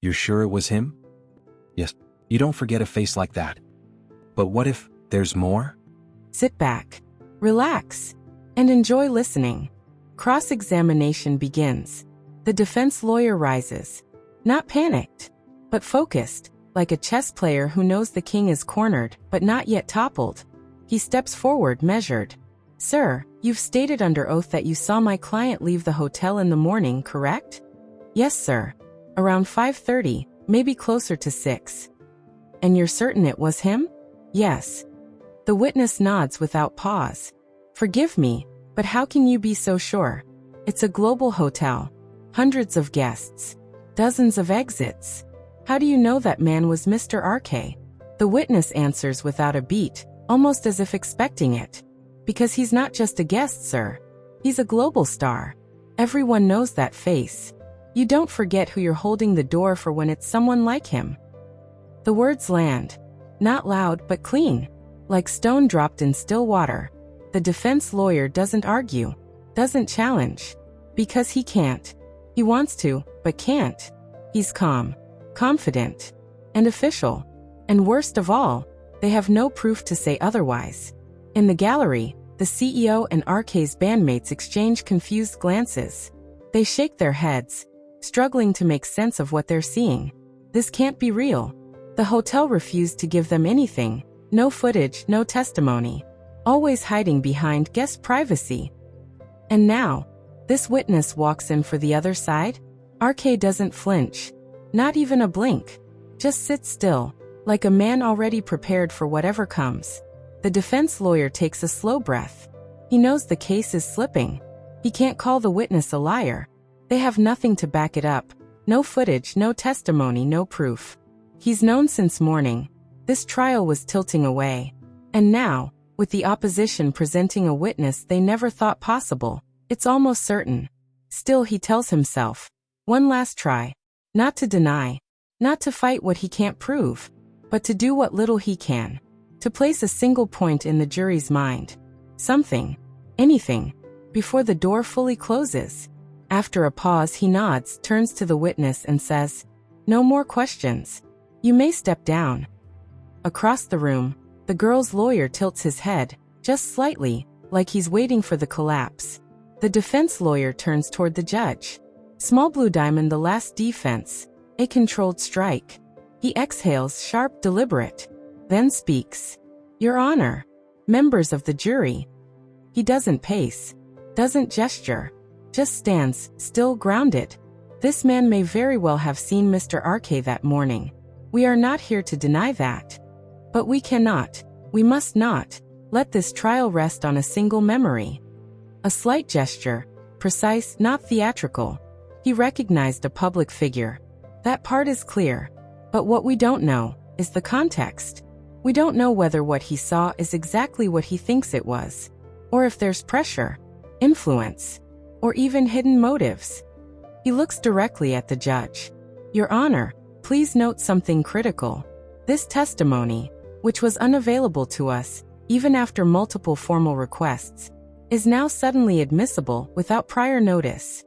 You're sure it was him? Yes. You don't forget a face like that. But what if there's more? Sit back, relax, and enjoy listening. Cross-examination begins. The defense lawyer rises. Not panicked, but focused, like a chess player who knows the king is cornered but not yet toppled. He steps forward, measured. Sir, you've stated under oath that you saw my client leave the hotel in the morning, correct? Yes, sir. Around 5:30, maybe closer to 6. And you're certain it was him? Yes. The witness nods without pause. Forgive me, but how can you be so sure? It's a global hotel. Hundreds of guests. Dozens of exits. How do you know that man was Mr. RK? The witness answers without a beat, almost as if expecting it. Because he's not just a guest, sir. He's a global star. Everyone knows that face. You don't forget who you're holding the door for when it's someone like him. The words land. Not loud, but clean. Like stone dropped in still water. The defense lawyer doesn't argue. Doesn't challenge. Because he can't. He wants to, but can't. He's calm. Confident. And official. And worst of all, they have no proof to say otherwise. In the gallery, the CEO and RK's bandmates exchange confused glances. They shake their heads, struggling to make sense of what they're seeing. This can't be real. The hotel refused to give them anything. No footage, no testimony. Always hiding behind guest privacy. And now, this witness walks in for the other side? RK doesn't flinch. Not even a blink. Just sits still, like a man already prepared for whatever comes. The defense lawyer takes a slow breath. He knows the case is slipping. He can't call the witness a liar. They have nothing to back it up. No footage, no testimony, no proof. He's known since morning. This trial was tilting away. And now, with the opposition presenting a witness they never thought possible, it's almost certain. Still, he tells himself, one last try. Not to deny. Not to fight what he can't prove. But to do what little he can. To place a single point in the jury's mind. Something. Anything. Before the door fully closes. After a pause, he nods, turns to the witness and says, "No more questions. You may step down." Across the room, the girl's lawyer tilts his head, just slightly, like he's waiting for the collapse. The defense lawyer turns toward the judge. Small blue diamond, the last defense. A controlled strike. He exhales, sharp, deliberate. Then speaks. "Your Honor. Members of the jury." He doesn't pace. Doesn't gesture. Just stands, still, grounded. This man may very well have seen Mr. RK that morning. We are not here to deny that. But we cannot, we must not, let this trial rest on a single memory. A slight gesture, precise, not theatrical. He recognized a public figure. That part is clear. But what we don't know is the context. We don't know whether what he saw is exactly what he thinks it was. Or if there's pressure, influence, or even hidden motives. He looks directly at the judge. "Your Honor, please note something critical. This testimony, which was unavailable to us, even after multiple formal requests, is now suddenly admissible without prior notice."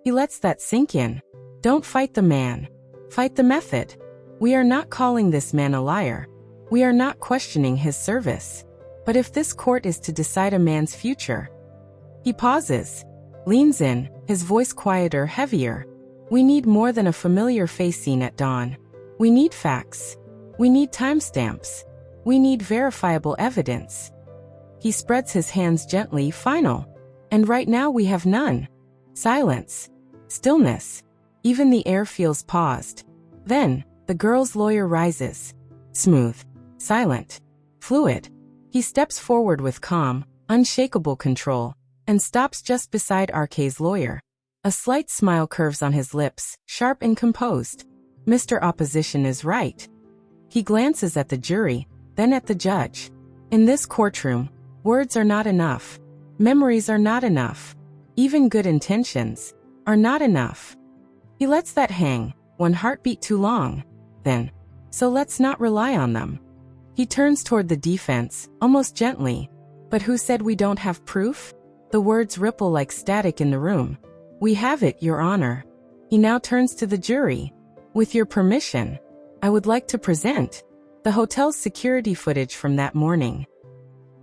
He lets that sink in. Don't fight the man. Fight the method. We are not calling this man a liar. We are not questioning his service. But if this court is to decide a man's future... He pauses. Leans in, his voice quieter, heavier. We need more than a familiar face seen at dawn. We need facts. We need timestamps. We need verifiable evidence. He spreads his hands gently, final. And right now we have none. Silence. Stillness. Even the air feels paused. Then, the girl's lawyer rises. Smooth. Silent. Fluid. He steps forward with calm, unshakable control, and stops just beside RK's lawyer. A slight smile curves on his lips, sharp and composed. Mr. Opposition is right. He glances at the jury, then at the judge. In this courtroom, words are not enough. Memories are not enough. Even good intentions are not enough. He lets that hang, one heartbeat too long. Then, so let's not rely on them. He turns toward the defense, almost gently. But who said we don't have proof? The words ripple like static in the room. We have it, Your Honor. He now turns to the jury. With your permission, I would like to present the hotel's security footage from that morning.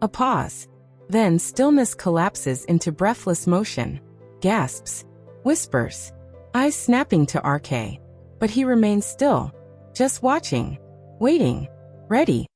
A pause. Then stillness collapses into breathless motion, gasps, whispers, eyes snapping to RK. But he remains still, just watching, waiting, ready.